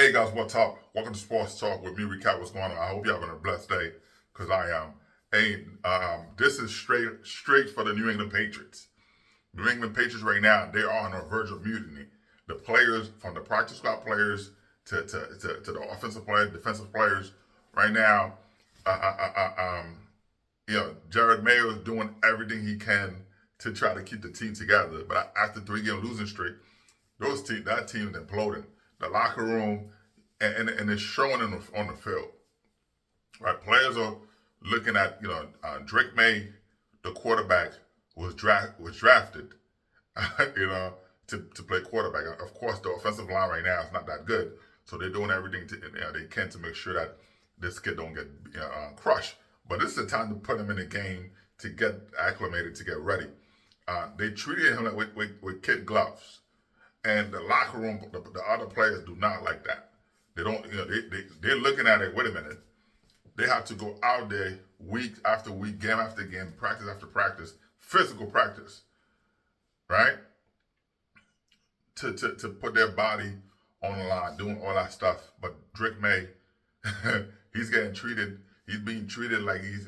Hey guys, what's up? Welcome to Sports Talk with me, recap what's going on. I hope you're having a blessed day, because I am. Hey, this is straight for the New England Patriots. New England Patriots right now, they are on the verge of mutiny. The players, from the practice squad players to the offensive players, defensive players, right now, Jared Mayo is doing everything he can to try to keep the team together. But after 3 game losing streak, that team is imploding. The locker room, and it's showing on the field. Right, players are looking at Drake May, the quarterback, was drafted, you know, to play quarterback. Of course, the offensive line right now is not that good, so they're doing everything they can to make sure that this kid don't get crushed. But this is the time to put him in the game to get acclimated, to get ready. They treated him with kid gloves. And the locker room, the other players do not like that. They don't, they're looking at it. Wait a minute. They have to go out there week after week, game after game, practice after practice, physical practice, right? To put their body on the line, doing all that stuff. But Drake May, he's getting treated. He's being treated like he's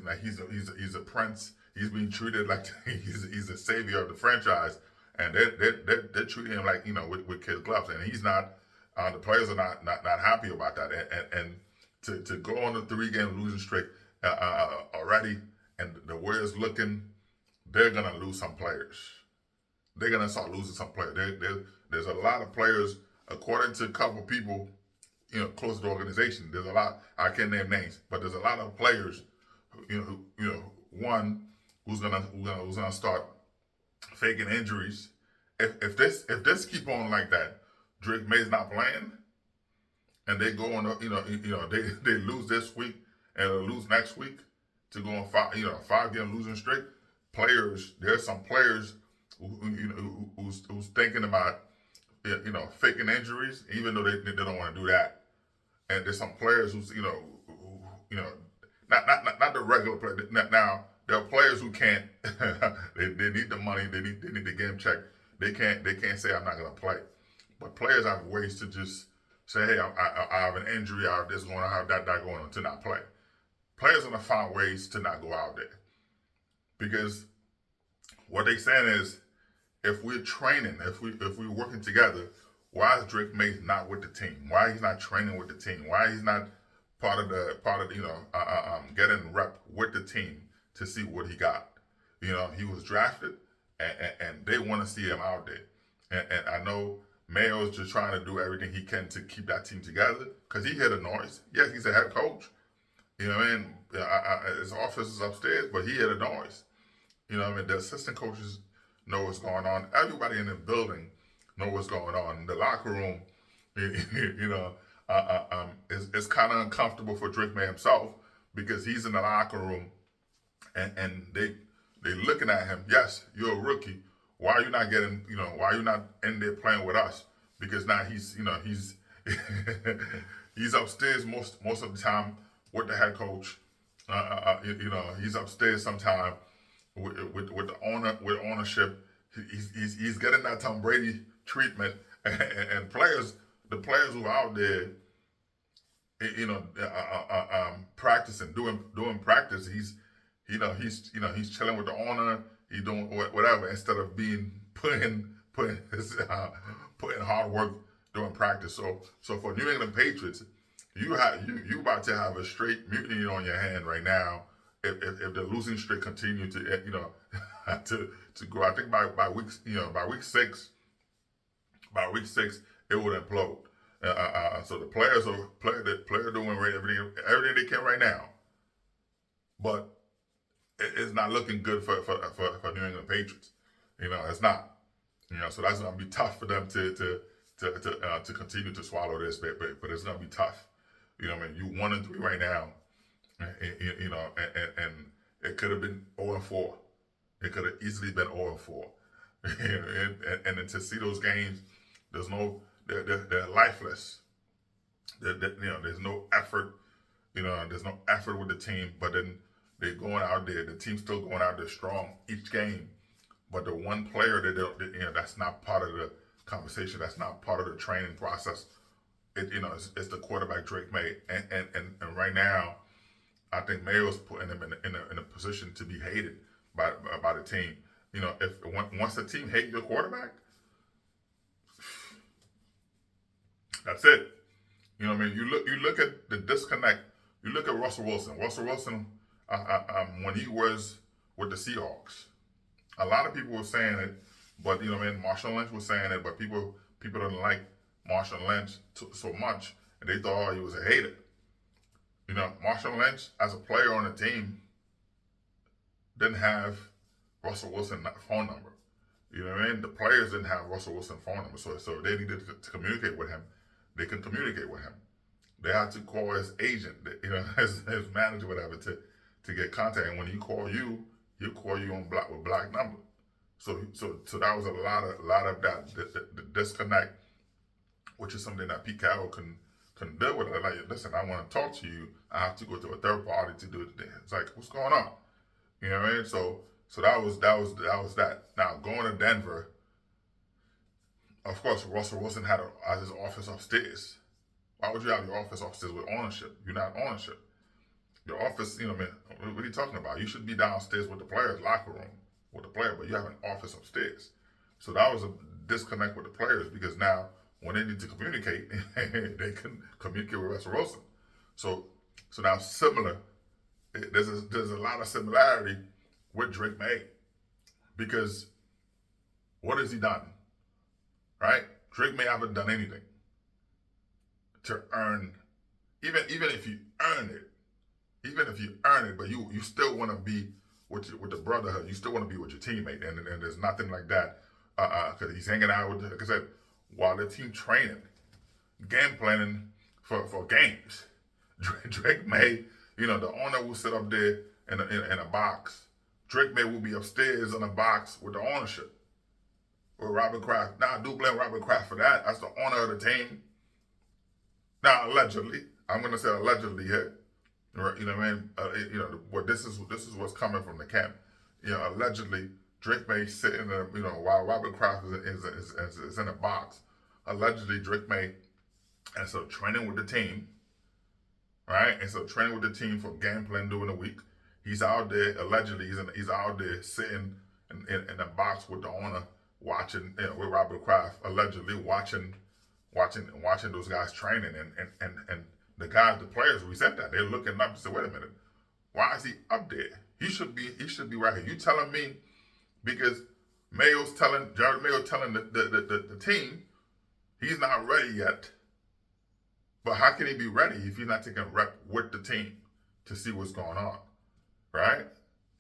a prince. He's being treated like he's a savior of the franchise. And they're treating him like, with kid gloves, and he's not. The players are not happy about that, and to go on a 3 game losing streak already, and the way it's looking, they're gonna lose some players. They're gonna start losing some players. There's a lot of players, according to a couple people, close to the organization. There's a lot. I can't name names, but there's a lot of players. One who's gonna start faking injuries. If this keep on like that, Drake May's not playing, and they go on, they lose this week and lose next week to go on 5 game losing streak. There's some players who's thinking about faking injuries, even though they don't want to do that. And there's some players who's not the regular player. Now there are players who can't. they need the money. They need the game check. They can't say I'm not going to play. But players have ways to just say, hey, I have an injury. I have this going on. I have that going on, to not play. Players are going to find ways to not go out there, because what they're saying is, if we're training, if we're working together, why is Drake May not with the team? Why he's not training with the team? Why he's not part of getting rep with the team to see what he got? He was drafted, and they want to see him out there. And I know Mayo's just trying to do everything he can to keep that team together, because he heard a noise. Yes, he's a head coach. His office is upstairs, but he heard a noise. The assistant coaches know what's going on. Everybody in the building know what's going on. The locker room, it's kind of uncomfortable for Drake May himself, because he's in the locker room, and they looking at him. Yes, you're a rookie. Why are you not getting? Why are you not in there playing with us? Because now he's he's upstairs most of the time with the head coach. He's upstairs sometime with the ownership. He's getting that Tom Brady treatment, and the players who are out there, practicing, doing practice. He's chilling with the owner. He's doing whatever, instead of putting hard work doing practice. So for New England Patriots, you about to have a straight mutiny on your hand right now. If the losing streak continue to to go. I think by week six it would implode. So the players are doing everything they can right now, but it's not looking good for New England Patriots. It's not. So that's gonna be tough for them to continue to swallow this, but it's gonna be tough. You 1-3 right now, and it could have been 0-4. It could have easily been 0-4. and then to see those games, they're lifeless. There's no effort. There's no effort with the team. But then they're going out there. The team's still going out there strong each game. But the one player that's not part of the conversation, that's not part of the training process, it's the quarterback Drake May, and right now, I think Mayo's putting him in a position to be hated by the team. If once the team hate your quarterback, that's it. What I mean? You look at the disconnect. You look at Russell Wilson. Russell Wilson, when he was with the Seahawks, a lot of people were saying it, but what I mean, Marshawn Lynch was saying it, but people didn't like Marshawn Lynch so much, and they thought he was a hater. Marshawn Lynch, as a player on the team, didn't have Russell Wilson's phone number. You know what I mean? The players didn't have Russell Wilson's phone number, so they needed to communicate with him. They can communicate with him. They had to call his agent, his manager, whatever, to get contact. And when he call you, he'll call you on black number. So that was a lot of that the disconnect, which is something that Pete Carroll can deal with. Like, listen, I want to talk to you. I have to go to a third party to do it. It's like, what's going on? You know what I mean? So that was that. Now going to Denver, of course, Russell Wilson had his office upstairs. Why would you have your office upstairs with ownership? You're not ownership. Your office, what are you talking about? You should be downstairs with the players' locker room with the player, but you have an office upstairs. So that was a disconnect with the players, because now when they need to communicate, they can communicate with Russell Wilson. So now similar, there's a lot of similarity with Drake May, because what has he done? Right? Drake May haven't done anything to earn, even if you earn it, but you still want to be with the brotherhood. You still want to be with your teammate, and there's nothing like that, because he's hanging out with, like I said, while the team training, game planning for games. Drake May, the owner will sit up there in a box. Drake May will be upstairs in a box with the ownership, with Robert Kraft. Now, I do blame Robert Kraft for that. That's the owner of the team. Now, allegedly, I'm going to say allegedly here. You know what I mean? What this is what's coming from the camp. Allegedly, Drake May sitting there, while Robert Kraft is in a box. Allegedly, Drake May, and so training with the team, right? And so training with the team for game plan during the week. He's out there, allegedly, he's out there sitting in a box with the owner, watching, with Robert Kraft, allegedly watching those guys training, and the guys, the players resent that. They're looking up and say, wait a minute, why is he up there? He should be right here. You telling me, because Jared Mayo telling the team he's not ready yet. But how can he be ready if he's not taking rep with the team to see what's going on? Right?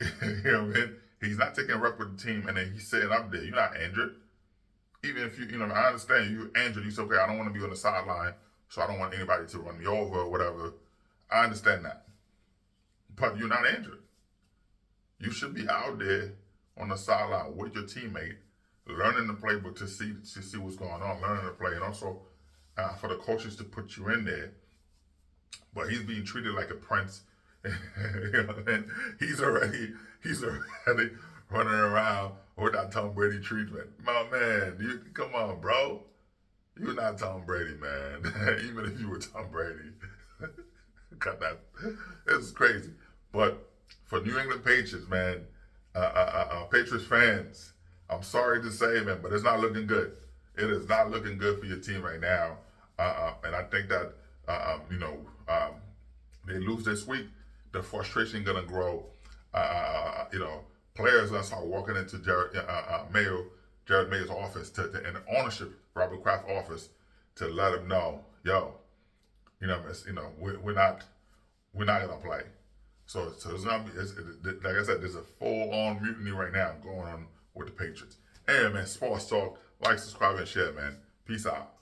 You know what I mean? He's not taking rep with the team, and then he's sitting up there. You're not injured. Even if I understand you're injured, you say, okay, I don't want to be on the sideline, so I don't want anybody to run me over or whatever. I understand that. But you're not injured. You should be out there on the sideline with your teammate, learning the playbook to see what's going on, learning the play, and also for the coaches to put you in there. But he's being treated like a prince. And he's already running around with that Tom Brady treatment. My man, come on, bro. You're not Tom Brady, man. Even if you were Tom Brady. Cut that. It's crazy. But for New England Patriots, man, Patriots fans, I'm sorry to say, man, but it's not looking good. It is not looking good for your team right now. And I think that, they lose this week, the frustration going to grow. Players are going to start walking into Jared Mayo's office, in the ownership, Robert Kraft office, to let him know, we're not going to play. So it's gonna be, like I said, there's a full-on mutiny right now going on with the Patriots. Hey, man, sports talk. Like, subscribe, and share, man. Peace out.